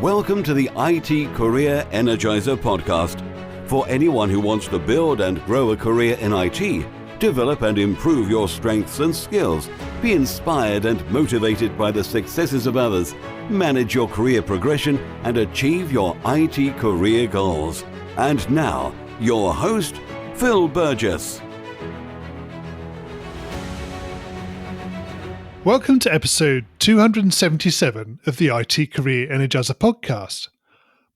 Welcome to the IT Career Energizer podcast. For anyone who wants to build and grow a career in IT, develop and improve your strengths and skills, be inspired and motivated by the successes of others, manage your career progression, and achieve your IT career goals. And now, your host, Phil Burgess. Welcome to episode 277 of the IT Career Energizer podcast.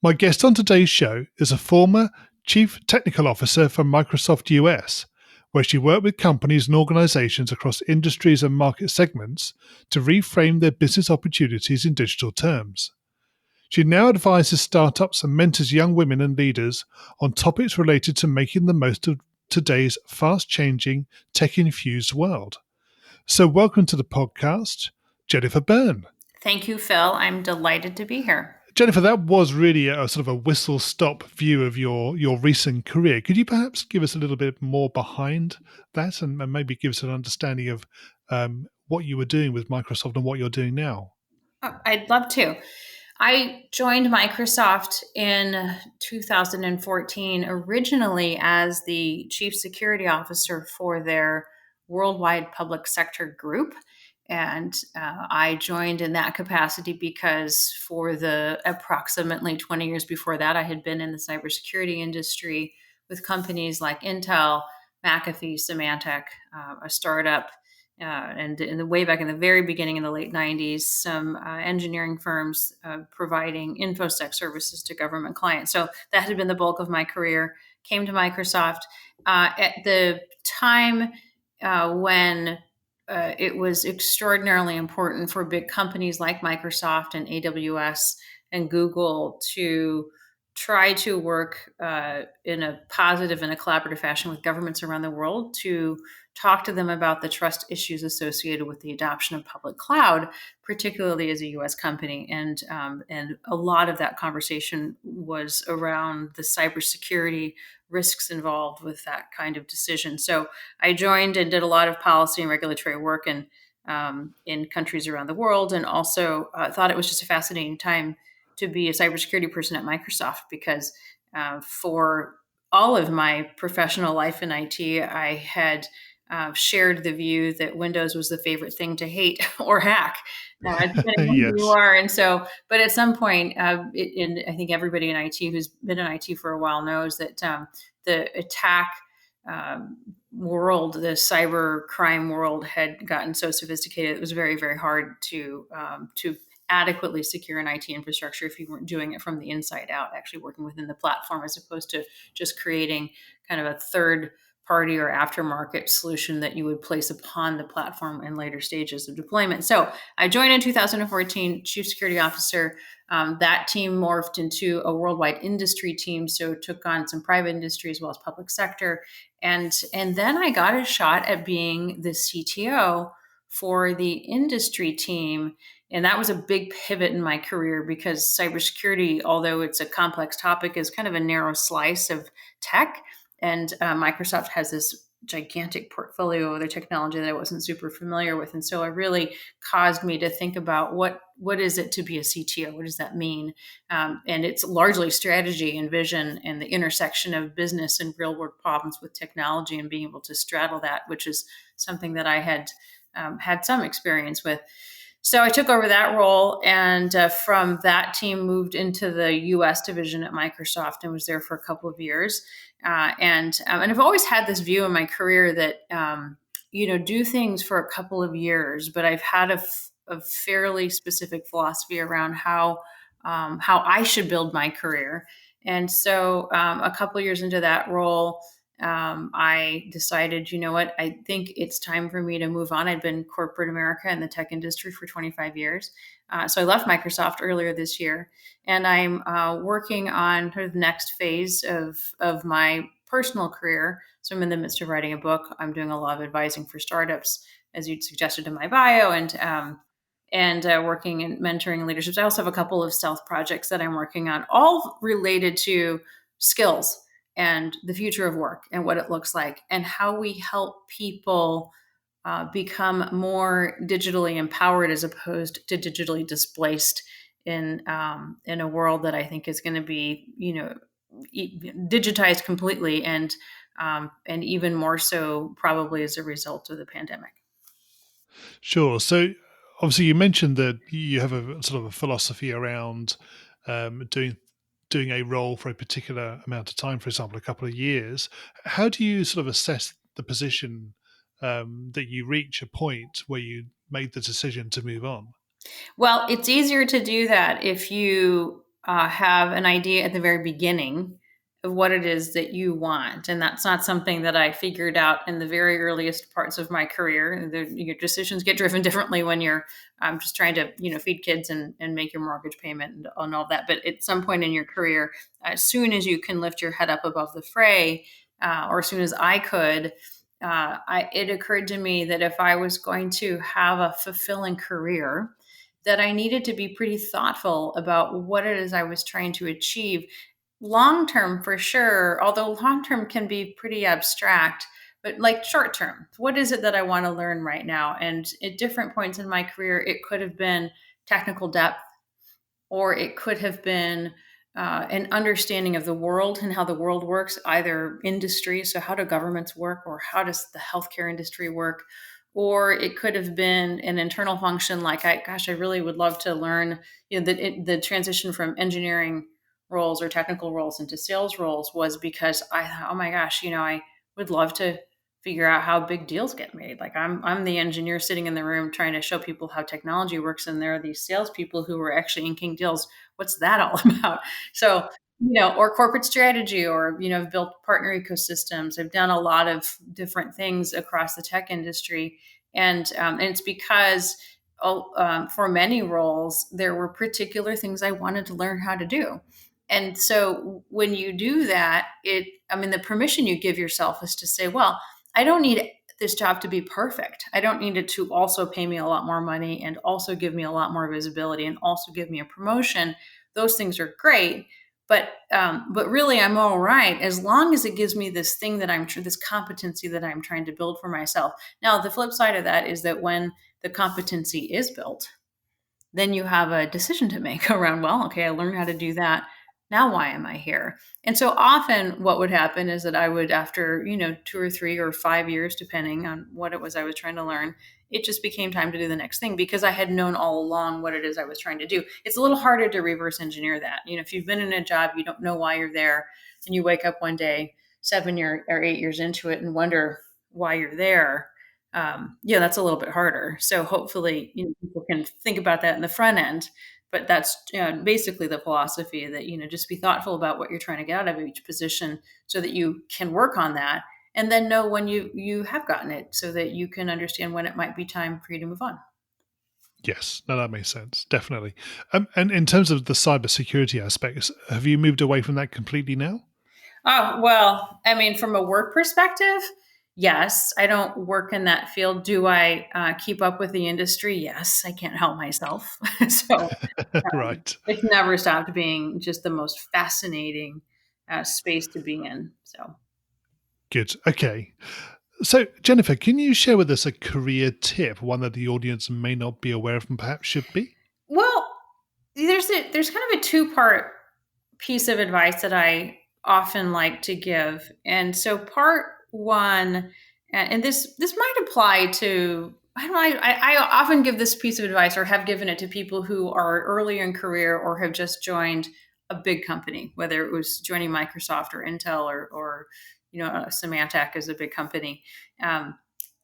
My guest on today's show is a former Chief Technical Officer for Microsoft US, where she worked with companies and organizations across industries and market segments to reframe their business opportunities in digital terms. She now advises startups and mentors young women and leaders on topics related to making the most of today's fast-changing, tech-infused world. So welcome to the podcast, Jennifer Byrne. Thank you, Phil. I'm delighted to be here. Jennifer, that was really a sort of a whistle-stop view of your recent career. Could you perhaps give us a little bit more behind that and maybe give us an understanding of what you were doing with Microsoft and what you're doing now? I'd love to. I joined Microsoft in 2014, originally as the Chief Security Officer for their worldwide public sector group. And I joined in that capacity because for the approximately 20 years before that, I had been in the cybersecurity industry with companies like Intel, McAfee, Symantec, a startup, and way back in the very beginning in the late 90s, some engineering firms providing InfoSec services to government clients. So that had been the bulk of my career. Came to Microsoft at the time when it was extraordinarily important for big companies like Microsoft and AWS and Google to try to work in a positive and a collaborative fashion with governments around the world to talk to them about the trust issues associated with the adoption of public cloud, particularly as a U.S. company. And a lot of that conversation was around the cybersecurity risks involved with that kind of decision. So I joined and did a lot of policy and regulatory work in countries around the world, and also thought it was just a fascinating time to be a cybersecurity person at Microsoft because for all of my professional life in IT, I had shared the view that Windows was the favorite thing to hate or hack, depending on who you are. And so, but at some point, and I think everybody in IT who's been in IT for a while knows that the attack world, the cyber crime world, had gotten so sophisticated it was very, very hard to adequately secure an IT infrastructure if you weren't doing it from the inside out, actually working within the platform, as opposed to just creating kind of a third party or aftermarket solution that you would place upon the platform in later stages of deployment. So I joined in 2014, Chief Security Officer. That team morphed into a worldwide industry team, so took on some private industry as well as public sector. And then I got a shot at being the CTO for the industry team. And that was a big pivot in my career because cybersecurity, although it's a complex topic, is kind of a narrow slice of tech. And Microsoft has this gigantic portfolio of their technology that I wasn't super familiar with. And so it really caused me to think about what is it to be a CTO? What does that mean? And it's largely strategy and vision and the intersection of business and real world problems with technology and being able to straddle that, which is something that I had had some experience with. So I took over that role, and from that team moved into the U.S. division at Microsoft and was there for a couple of years. And I've always had this view in my career that do things for a couple of years, but I've had a fairly specific philosophy around how I should build my career. And so a couple of years into that role, I decided, you know what, I think it's time for me to move on. I'd been in corporate America and the tech industry for 25 years. So I left Microsoft earlier this year, and I'm working on sort of the next phase of my personal career. So I'm in the midst of writing a book. I'm doing a lot of advising for startups, as you'd suggested in my bio, and working in mentoring leadership. I also have a couple of stealth projects that I'm working on, all related to skills and the future of work and what it looks like and how we help people become more digitally empowered as opposed to digitally displaced in a world that I think is going to be, digitized completely, and even more so probably as a result of the pandemic. Sure. So obviously, you mentioned that you have a sort of a philosophy around doing a role for a particular amount of time, for example, a couple of years. How do you sort of assess the position that you reach a point where you made the decision to move on? Well, it's easier to do that if you have an idea at the very beginning of what it is that you want. And that's not something that I figured out in the very earliest parts of my career. Your decisions get driven differently when you're just trying to, feed kids and make your mortgage payment and all that. But at some point in your career, as soon as you can lift your head up above the fray, or as soon as I could, it occurred to me that if I was going to have a fulfilling career, that I needed to be pretty thoughtful about what it is I was trying to achieve. Long term, for sure, although long term can be pretty abstract, but like short term, what is it that I want to learn right now? And at different points in my career, it could have been technical depth, or it could have been an understanding of the world and how the world works, either industry, so how do governments work, or how does the healthcare industry work, or it could have been an internal function like, I really would love to learn, the transition from engineering roles or technical roles into sales roles was because I thought, oh my gosh, I would love to figure out how big deals get made. Like I'm the engineer sitting in the room trying to show people how technology works, and there are these salespeople who are actually inking deals. What's that all about? So, or corporate strategy, or I've built partner ecosystems. I've done a lot of different things across the tech industry, and it's because for many roles there were particular things I wanted to learn how to do. And so when you do that, the permission you give yourself is to say, well, I don't need this job to be perfect. I don't need it to also pay me a lot more money and also give me a lot more visibility and also give me a promotion. Those things are great, but really I'm all right as long as it gives me this thing this competency that I'm trying to build for myself. Now, the flip side of that is that when the competency is built, then you have a decision to make around, well, okay, I learned how to do that. Now, why am I here? And so often what would happen is that I would, after, 2 or 3 or 5 years, depending on what it was I was trying to learn, it just became time to do the next thing because I had known all along what it is I was trying to do. It's a little harder to reverse engineer that. If you've been in a job, you don't know why you're there, and you wake up one day, 7 or 8 years into it, and wonder why you're there. That's a little bit harder. So hopefully, people can think about that in the front end. But that's basically the philosophy that, just be thoughtful about what you're trying to get out of each position so that you can work on that and then know when you have gotten it so that you can understand when it might be time for you to move on. Yes, no, that makes sense, definitely. And in terms of the cybersecurity aspects, have you moved away from that completely now? Oh, well, from a work perspective, yes, I don't work in that field. Do I keep up with the industry? Yes, I can't help myself. So Right. it's never stopped being just the most fascinating space to be in. So, Good. Okay. So, Jennifer, can you share with us a career tip, one that the audience may not be aware of and perhaps should be? well, there's kind of a two-part piece of advice that I often like to give. And so part one, and this might apply to, I don't know, I often give this piece of advice or have given it to people who are early in career or have just joined a big company, whether it was joining Microsoft or Intel or Symantec is a big company.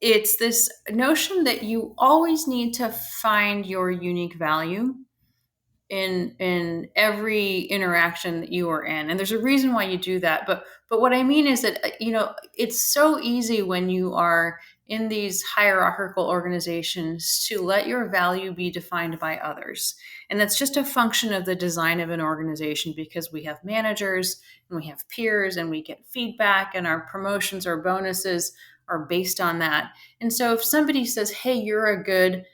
It's this notion that you always need to find your unique value in every interaction that you are in, and there's a reason why you do that. But what I mean is that it's so easy when you are in these hierarchical organizations to let your value be defined by others, and that's just a function of the design of an organization, because we have managers and we have peers and we get feedback, and our promotions or bonuses are based on that. And so if somebody says, hey, you're good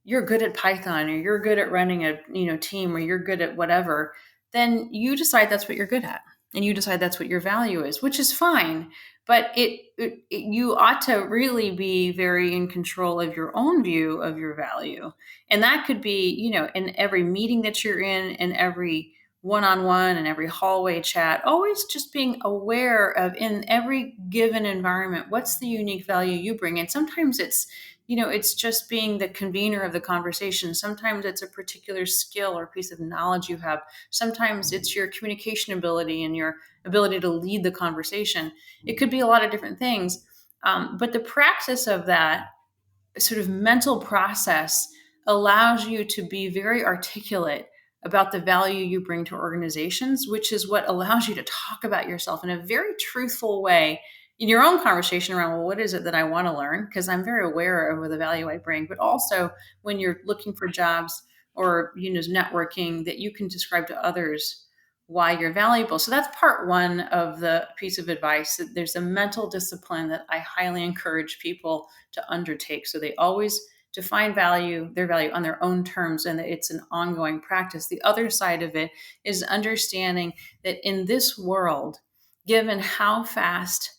at Python, or you're good at running a team, or you're good at whatever, then you decide that's what you're good at, and you decide that's what your value is, which is fine. But you ought to really be very in control of your own view of your value. And that could be, in every meeting that you're in every one-on-one and every hallway chat, always just being aware of, in every given environment, what's the unique value you bring. And sometimes it's just being the convener of the conversation. Sometimes it's a particular skill or piece of knowledge you have. Sometimes it's your communication ability and your ability to lead the conversation. It could be a lot of different things. But the practice of that sort of mental process allows you to be very articulate about the value you bring to organizations, which is what allows you to talk about yourself in a very truthful way in your own conversation around, well, what is it that I want to learn? Because I'm very aware of the value I bring, but also when you're looking for jobs or networking, that you can describe to others why you're valuable. So that's part one of the piece of advice. That there's a mental discipline that I highly encourage people to undertake. So they always define their value on their own terms, and that it's an ongoing practice. The other side of it is understanding that in this world, given how fast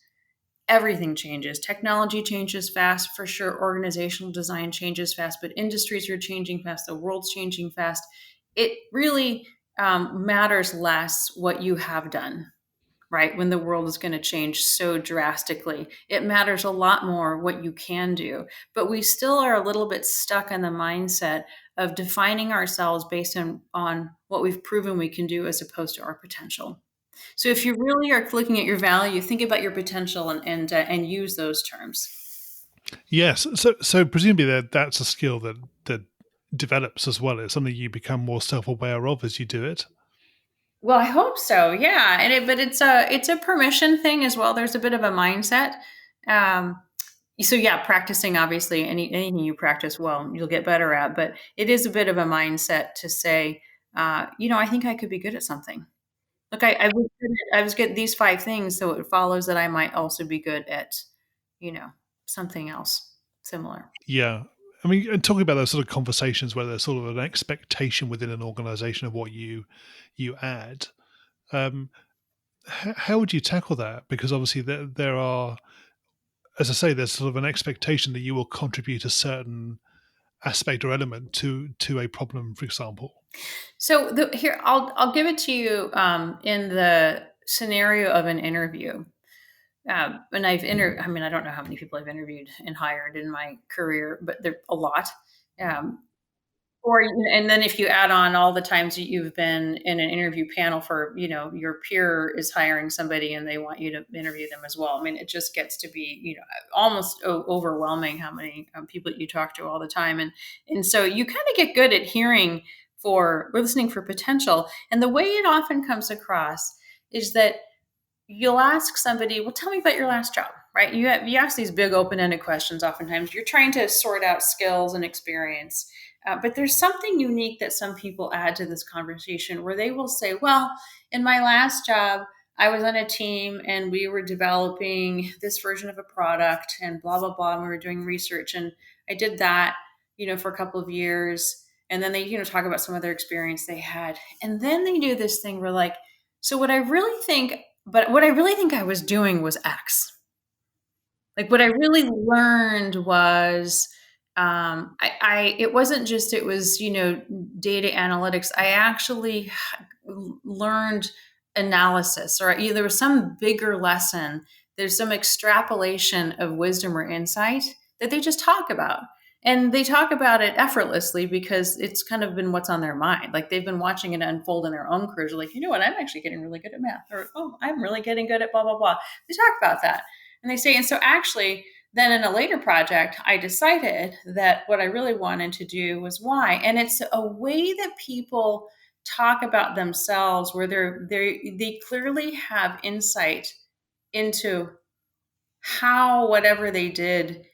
everything changes, technology changes fast, for sure, organizational design changes fast, but industries are changing fast, the world's changing fast. It really matters less what you have done, right? When the world is going to change so drastically, it matters a lot more what you can do. But we still are a little bit stuck in the mindset of defining ourselves based on what we've proven we can do as opposed to our potential. So if you really are looking at your value, think about your potential and use those terms. Yes. So presumably that's a skill that develops as well. It's something you become more self-aware of as you do it. Well, I hope so. Yeah, but it's a permission thing as well. There's a bit of a mindset. So yeah, practicing, obviously, anything you practice well, you'll get better at. But it is a bit of a mindset to say, I think I could be good at something. Look, I was good at these 5 things, so it follows that I might also be good at, you know, something else similar. Yeah. I mean, and talking about those sort of conversations where there's sort of an expectation within an organization of what you add, um, how would you tackle that? Because obviously there are, as I say, there's sort of an expectation that you will contribute a certain aspect or element to a problem, for example. So here, I'll give it to you in the scenario of an interview. And I mean, I don't know how many people I've interviewed and hired in my career, but there are a lot. Um, and then if you add on all the times that you've been in an interview panel for, your peer is hiring somebody and they want you to interview them as well. I mean, it just gets to be, almost overwhelming how many people you talk to all the time. And so you kind of get good at we're listening for potential. And the way it often comes across is that you'll ask somebody, well, tell me about your last job, right? You ask these big open-ended questions. Oftentimes you're trying to sort out skills and experience. But there's something unique that some people add to this conversation where they will say, well, in my last job, I was on a team and we were developing this version of a product and blah, blah, blah. And we were doing research and I did that, for a couple of years. And then they, talk about some other experience they had. And then they do this thing where like, so what I really think I was doing was X. Like what I really learned was it wasn't just, it was, data analytics. I actually learned analysis, or there was some bigger lesson. There's some extrapolation of wisdom or insight that they just talk about. And they talk about it effortlessly because it's kind of been what's on their mind. Like they've been watching it unfold in their own careers. Like, you know what, I'm actually getting really good at math. Or, oh, I'm really getting good at blah, blah, blah. They talk about that. And they say, and so actually, then in a later project, I decided that what I really wanted to do was Y. And it's a way that people talk about themselves where they clearly have insight into how whatever they did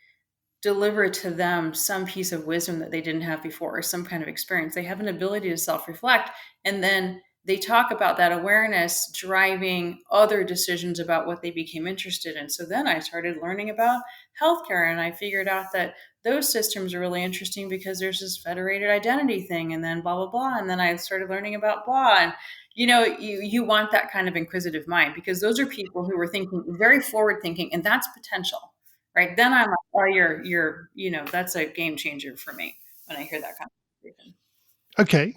deliver to them some piece of wisdom that they didn't have before, or some kind of experience. They have an ability to self-reflect, and then they talk about that awareness driving other decisions about what they became interested in. So then I started learning about healthcare, and I figured out that those systems are really interesting because there's this federated identity thing, and then blah, blah, blah. And then I started learning about blah. And, you want that kind of inquisitive mind, because those are people who are thinking very forward thinking, and that's potential, right? Then I'm like, oh, that's a game changer for me when I hear that conversation. Okay.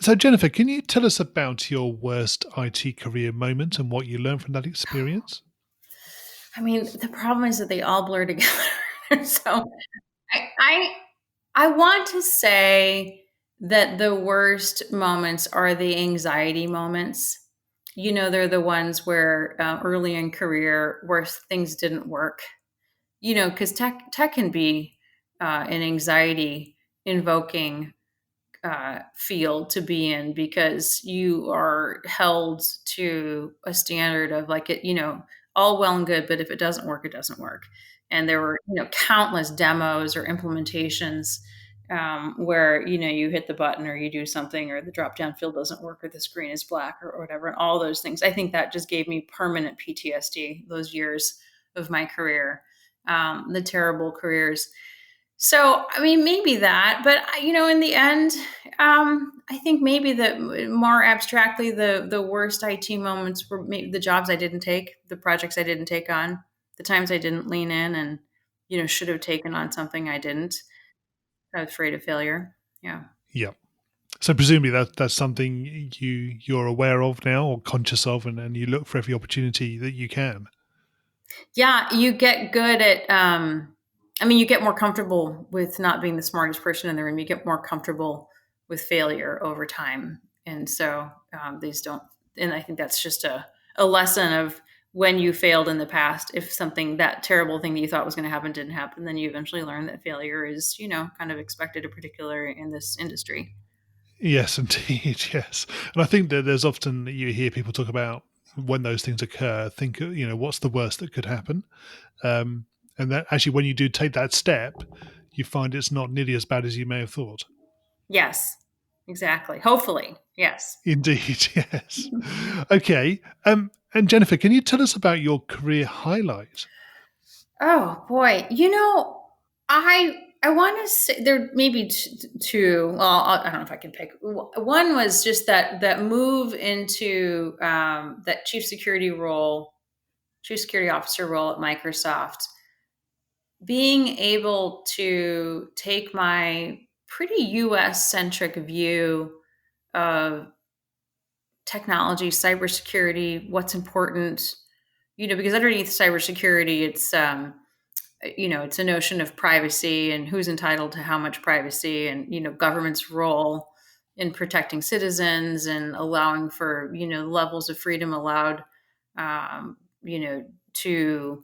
So, Jennifer, can you tell us about your worst IT career moment and what you learned from that experience? I mean, the problem is that they all blur together. So I, I I want to say that the worst moments are the anxiety moments. They're the ones where early in career where things didn't work. Because tech can be an anxiety invoking field to be in, because you are held to a standard of like all well and good, but if it doesn't work, it doesn't work. And there were countless demos or implementations where you hit the button or you do something or the drop down field doesn't work or the screen is black or whatever, and all those things. I think that just gave me permanent PTSD those years of my career, the terrible careers. So, I mean, maybe that, but in the end, I think maybe the more abstractly, the worst IT moments were maybe the jobs I didn't take, the projects I didn't take on, the times I didn't lean in and should have taken on something I didn't. I was afraid of failure. Yeah. Yeah. So presumably that's something you're aware of now or conscious of, and you look for every opportunity that you can. Yeah, you get good at you get more comfortable with not being the smartest person in the room. You get more comfortable with failure over time. And so these don't, and I think that's just a lesson of when you failed in the past. If something, that terrible thing that you thought was going to happen didn't happen, then you eventually learn that failure is, kind of expected, particularly in this industry. Yes, indeed. Yes. And I think that there's often you hear people talk about when those things occur, think, what's the worst that could happen? Um, and that actually, when you do take that step, you find it's not nearly as bad as you may have thought. Yes, exactly. Hopefully. Yes. Indeed. Yes. Okay. And Jennifer, can you tell us about your career highlight? Oh boy, I want to say there may be two. Well, I don't know if I can pick. One was just that move into that chief security officer role at Microsoft. Being able to take my pretty U.S. centric view of technology, cybersecurity, what's important, because underneath cybersecurity, it's a notion of privacy and who's entitled to how much privacy, and government's role in protecting citizens and allowing for levels of freedom allowed um, to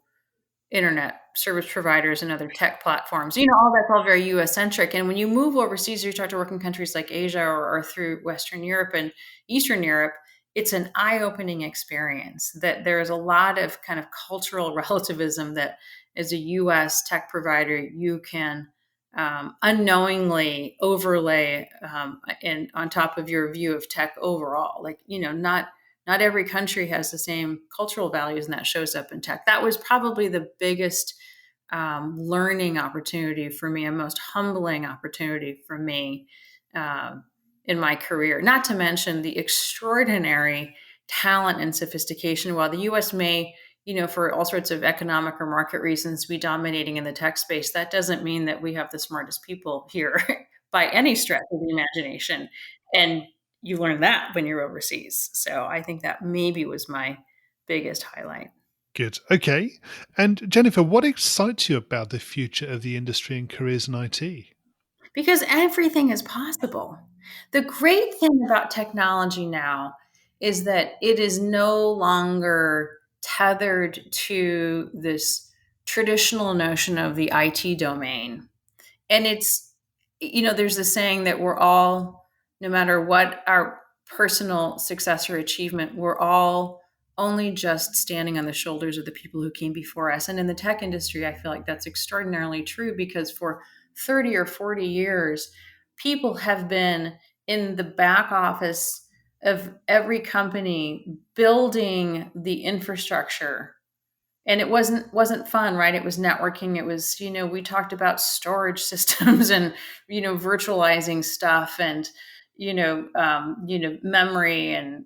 internet service providers and other tech platforms. All that's all very US centric. And when you move overseas, you start to work in countries like Asia or through Western Europe and Eastern Europe, it's an eye-opening experience that there's a lot of kind of cultural relativism that as a US tech provider, you can unknowingly overlay and on top of your view of tech overall. Like, not every country has the same cultural values, and that shows up in tech. That was probably the biggest learning opportunity for me, a most humbling opportunity for me in my career. Not to mention the extraordinary talent and sophistication. While the U.S. may, for all sorts of economic or market reasons, be dominating in the tech space, that doesn't mean that we have the smartest people here by any stretch of the imagination. And you learn that when you're overseas. So I think that maybe was my biggest highlight. Good. Okay. And Jennifer, what excites you about the future of the industry and careers in IT? Because everything is possible. The great thing about technology now is that it is no longer tethered to this traditional notion of the IT domain. And there's a saying that we're all, no matter what our personal success or achievement, we're all only just standing on the shoulders of the people who came before us. And in the tech industry, I feel like that's extraordinarily true, because for 30 or 40 years, people have been in the back office of every company building the infrastructure, and it wasn't fun, right? It was networking. It was, we talked about storage systems and virtualizing stuff, and memory and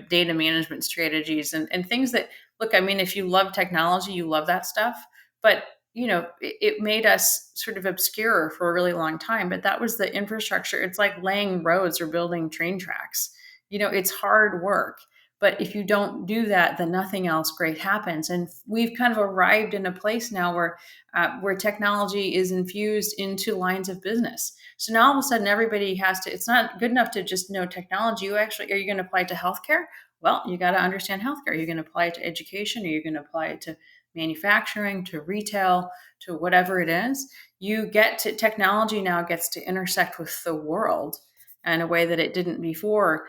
data management strategies and things that, look, I mean, if you love technology, you love that stuff. But it made us sort of obscure for a really long time. But that was the infrastructure. It's like laying roads or building train tracks. It's hard work. But if you don't do that, then nothing else great happens. And we've kind of arrived in a place now where technology is infused into lines of business. So now all of a sudden everybody has to, it's not good enough to just know technology. Are you going to apply it to healthcare? Well, you got to understand healthcare. You're going to apply it to education, or you're going to apply it to manufacturing, to retail, to whatever it is. Technology now gets to intersect with the world in a way that it didn't before,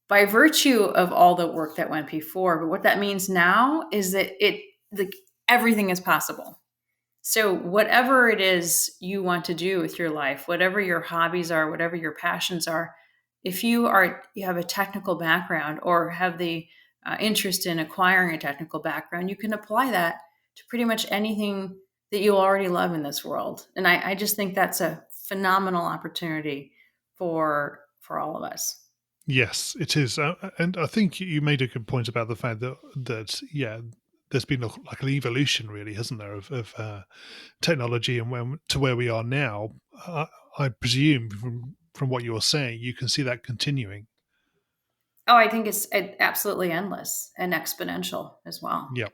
by virtue of all the work that went before. But what that means now is that everything is possible. So whatever it is you want to do with your life, whatever your hobbies are, whatever your passions are, if you have a technical background or have the interest in acquiring a technical background, you can apply that to pretty much anything that you already love in this world. And I just think that's a phenomenal opportunity for all of us. Yes, it is. And I think you made a good point about the fact that there's been like an evolution, really, hasn't there, of technology and to where we are now. I presume from what you're saying, you can see that continuing. Oh, I think it's absolutely endless and exponential as well. Yeah.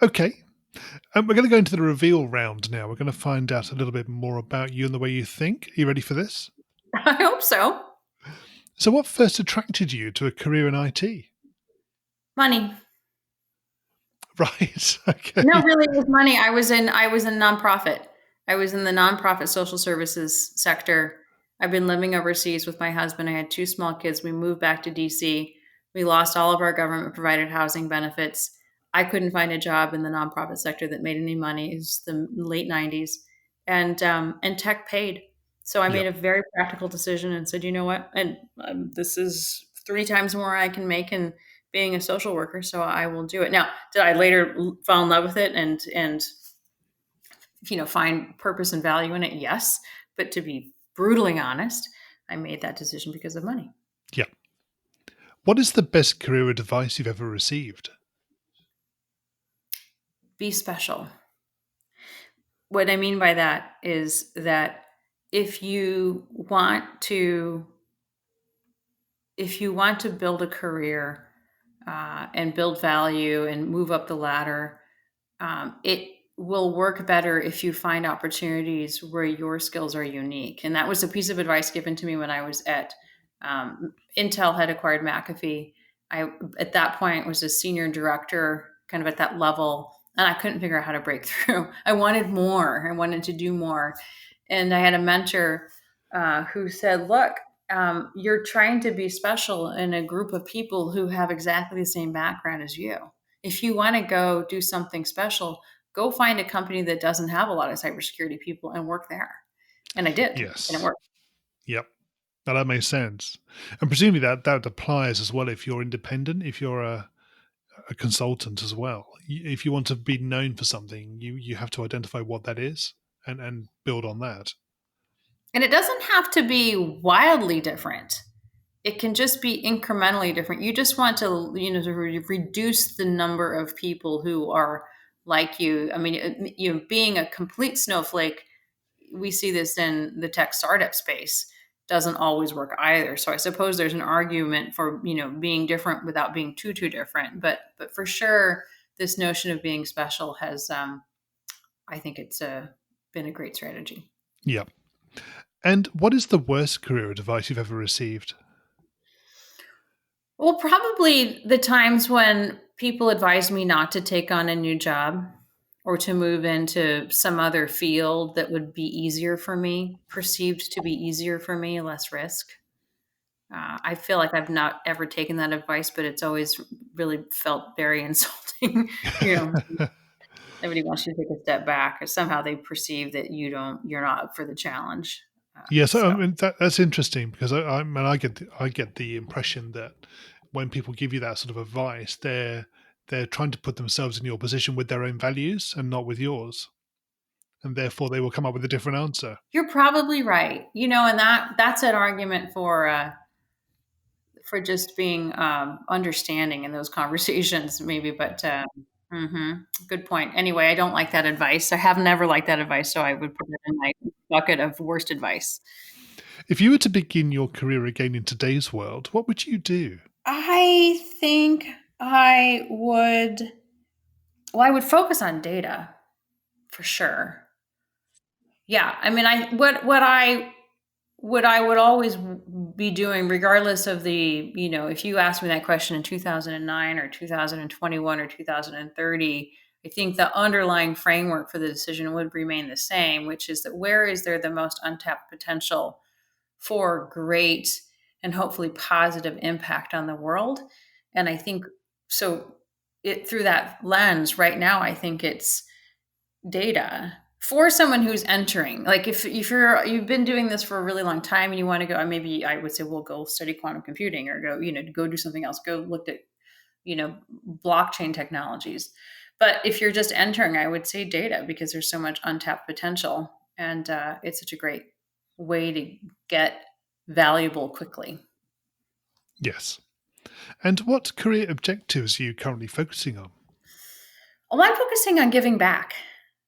Okay. We're going to go into the reveal round now. We're going to find out a little bit more about you and the way you think. Are you ready for this? I hope so. So what first attracted you to a career in IT? Money. Right. Okay. No, really, it was money. I was in nonprofit. I was in the nonprofit social services sector. I've been living overseas with my husband. I had 2 small kids. We moved back to DC. We lost all of our government provided housing benefits. I couldn't find a job in the nonprofit sector that made any money. It was the late 90s, and tech paid. So I made a very practical decision and said, you know what? And this is 3 times more I can make in being a social worker, so I will do it. Now, did I later fall in love with it and find purpose and value in it? Yes. But to be brutally honest, I made that decision because of money. Yeah. What is the best career advice you've ever received? Be special. What I mean by that is that if you want to build a career and build value and move up the ladder, it will work better if you find opportunities where your skills are unique. And that was a piece of advice given to me when I was at Intel had acquired McAfee. I, at that point, was a senior director, kind of at that level, and I couldn't figure out how to break through. I wanted more. I wanted to do more. And I had a mentor who said, look, you're trying to be special in a group of people who have exactly the same background as you. If you want to go do something special, go find a company that doesn't have a lot of cybersecurity people and work there. And I did. Yes. And it worked. Yep. Now that makes sense. And presumably that applies as well if you're independent, if you're a consultant as well. If you want to be known for something, you have to identify what that is and build on that. And it doesn't have to be wildly different. It can just be incrementally different. You just want to, to reduce the number of people who are like you. I mean, being a complete snowflake, we see this in the tech startup space, doesn't always work either. So I suppose there's an argument for, being different without being too different. But for sure, this notion of being special has, I think it's been a great strategy. Yeah. And what is the worst career advice you've ever received? Well, probably the times when people advised me not to take on a new job or to move into some other field that would be easier for me, perceived to be easier for me, less risk. I feel like I've not ever taken that advice, but it's always really felt very insulting. Everybody wants you to take a step back, or somehow they perceive that you're not up for the challenge. Yes, I mean, that's interesting because I get the impression that when people give you that sort of advice, they're trying to put themselves in your position with their own values and not with yours. and therefore they will come up with a different answer. You're probably right. And that's an argument for just being understanding in those conversations, maybe. But good point. Anyway, I don't like that advice. I have never liked that advice, so I would put it in my bucket of worst advice. If you were to begin your career again in today's world, what would you do? I think I would. Well, I would focus on data for sure. Yeah, I mean, what I would always be doing, regardless of if you asked me that question in 2009 or 2021 or 2030, I think the underlying framework for the decision would remain the same, which is that where is there the most untapped potential for great and hopefully positive impact on the world? And I think so. Through that lens, right now, I think it's data for someone who's entering. Like if you've been doing this for a really long time and you want to go, maybe I would say, well, go study quantum computing or go do something else. Go look at blockchain technologies. But if you're just entering, I would say data, because there's so much untapped potential, and it's such a great way to get valuable quickly. Yes. And what career objectives are you currently focusing on? Well, I'm focusing on giving back.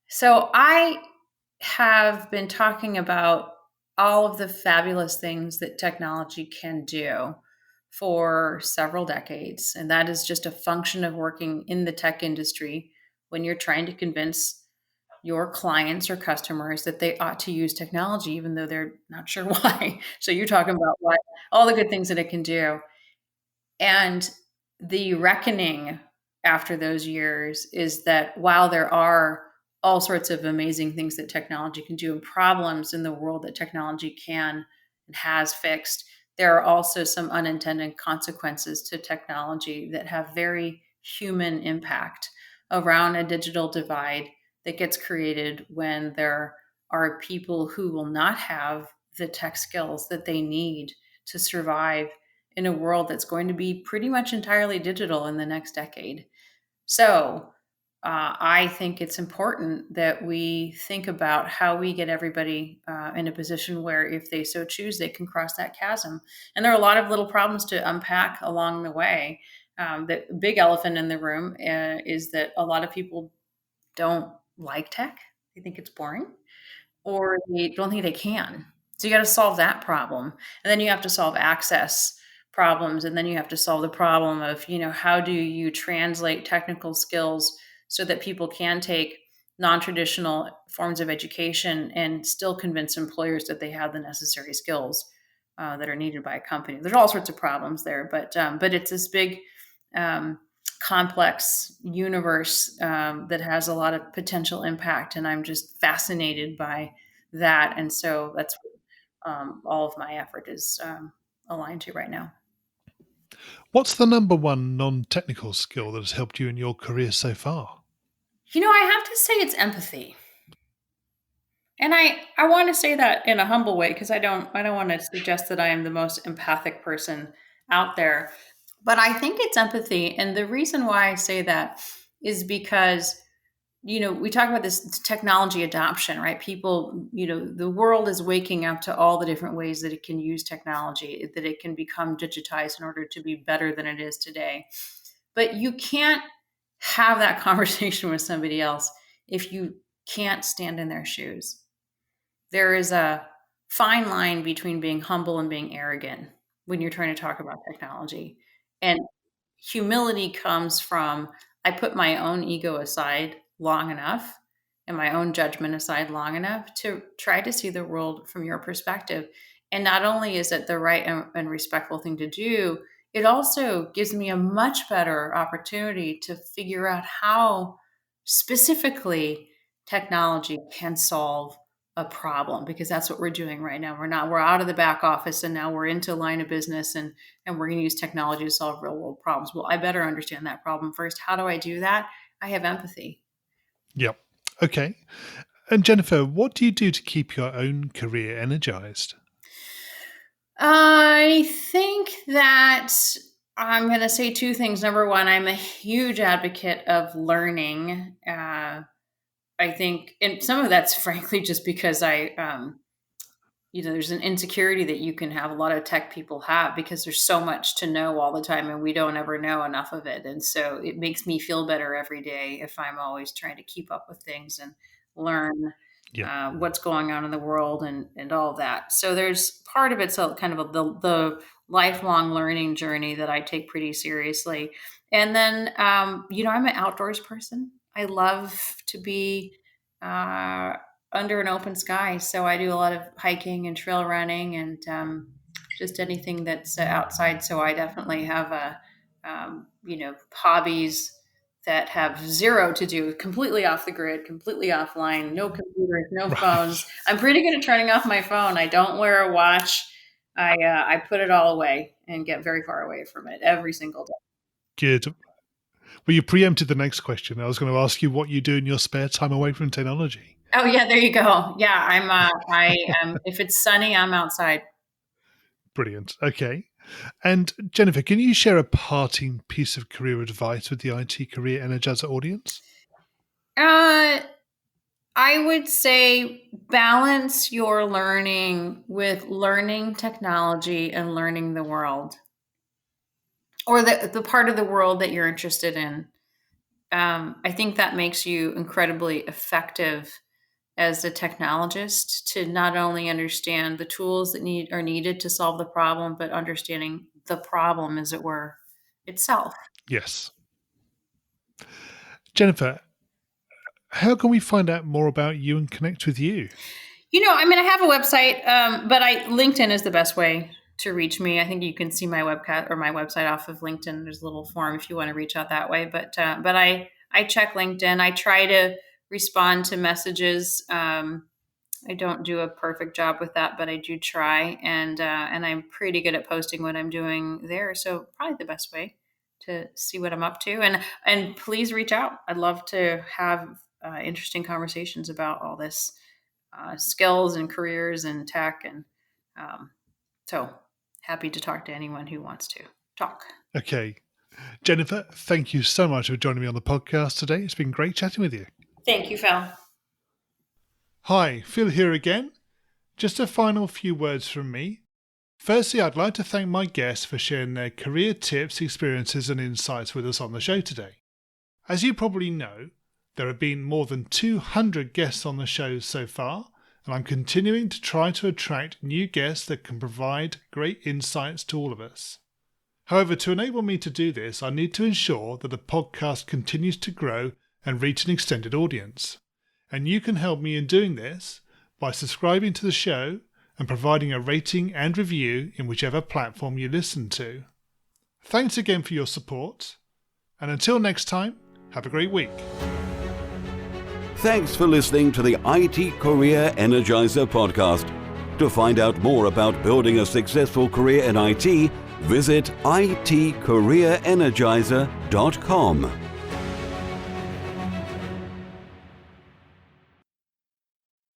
So I have been talking about all of the fabulous things that technology can do for several decades. And that is just a function of working in the tech industry when you're trying to convince your clients or customers that they ought to use technology, even though they're not sure why. So you're talking about all the good things that it can do. And the reckoning after those years is that while there are all sorts of amazing things that technology can do and problems in the world that technology can and has fixed, there are also some unintended consequences to technology that have very human impact around a digital divide that gets created when there are people who will not have the tech skills that they need to survive in a world that's going to be pretty much entirely digital in the next decade. So I think it's important that we think about how we get everybody in a position where, if they so choose, they can cross that chasm. And there are a lot of little problems to unpack along the way. The big elephant in the room is that a lot of people don't like tech. They think it's boring, or they don't think they can. So you got to solve that problem. And then you have to solve access problems. And then you have to solve the problem of, how do you translate technical skills so that people can take non-traditional forms of education and still convince employers that they have the necessary skills that are needed by a company. There's all sorts of problems there, but it's this big, complex universe that has a lot of potential impact, and I'm just fascinated by that. And so that's what all of my effort is aligned to right now. What's the number one non-technical skill that has helped you in your career so far? I have to say it's empathy. And I want to say that in a humble way, because I don't want to suggest that I am the most empathic person out there. But I think it's empathy. And the reason why I say that is because, we talk about this technology adoption, right? People, the world is waking up to all the different ways that it can use technology, that it can become digitized in order to be better than it is today. But you can't have that conversation with somebody else if you can't stand in their shoes. There is a fine line between being humble and being arrogant when you're trying to talk about technology. And humility comes from, I put my own ego aside long enough and my own judgment aside long enough to try to see the world from your perspective. And not only is it the right and respectful thing to do, it also gives me a much better opportunity to figure out how specifically technology can solve a problem, because that's what we're doing right now. We're out of the back office and now we're into line of business, and we're going to use technology to solve real world problems. Well, I better understand that problem first. How do I do that? I have empathy. Yep. Okay. And Jennifer, what do you do to keep your own career energized? I think that I'm going to say two things. Number one, I'm a huge advocate of learning. I think, and some of that's frankly just because there's an insecurity that you can have, a lot of tech people have, because there's so much to know all the time and we don't ever know enough of it. And so it makes me feel better every day if I'm always trying to keep up with things and learn what's going on in the world and all of that. So there's part of it's kind of the lifelong learning journey that I take pretty seriously. And then, I'm an outdoors person. I love to be under an open sky. So I do a lot of hiking and trail running and just anything that's outside. So I definitely have hobbies that have zero to do, completely off the grid, completely offline, no computers, no phones. I'm pretty good at turning off my phone. I don't wear a watch. I put it all away and get very far away from it every single day. Good. Well, you preempted the next question. I was going to ask you what you do in your spare time away from technology. Oh yeah, there you go. Yeah, I am. If it's sunny, I'm outside. Brilliant. Okay. And Jennifer, can you share a parting piece of career advice with the IT Career Energizer audience? I would say balance your learning with learning technology and learning the world, or the part of the world that you're interested in. I think that makes you incredibly effective as a technologist, to not only understand the tools that are needed to solve the problem, but understanding the problem, as it were, itself. Yes. Jennifer, how can we find out more about you and connect with you? I have a website, but LinkedIn is the best way to reach me. I think you can see my website off of LinkedIn. There's a little form if you want to reach out that way. But I check LinkedIn. I try to respond to messages. I don't do a perfect job with that, but I do try, and I'm pretty good at posting what I'm doing there. So probably the best way to see what I'm up to. And please reach out. I'd love to have interesting conversations about all this skills and careers and tech, and so happy to talk to anyone who wants to talk. Okay. Jennifer, thank you so much for joining me on the podcast today. It's been great chatting with you. Thank you, Phil. Hi, Phil here again. Just a final few words from me. Firstly, I'd like to thank my guests for sharing their career tips, experiences and insights with us on the show today. As you probably know, there have been more than 200 guests on the show so far, and I'm continuing to try to attract new guests that can provide great insights to all of us. However, to enable me to do this, I need to ensure that the podcast continues to grow and reach an extended audience. And you can help me in doing this by subscribing to the show and providing a rating and review in whichever platform you listen to. Thanks again for your support, and until next time, have a great week. Thanks for listening to the IT Career Energizer podcast. To find out more about building a successful career in IT, visit itcareerenergizer.com.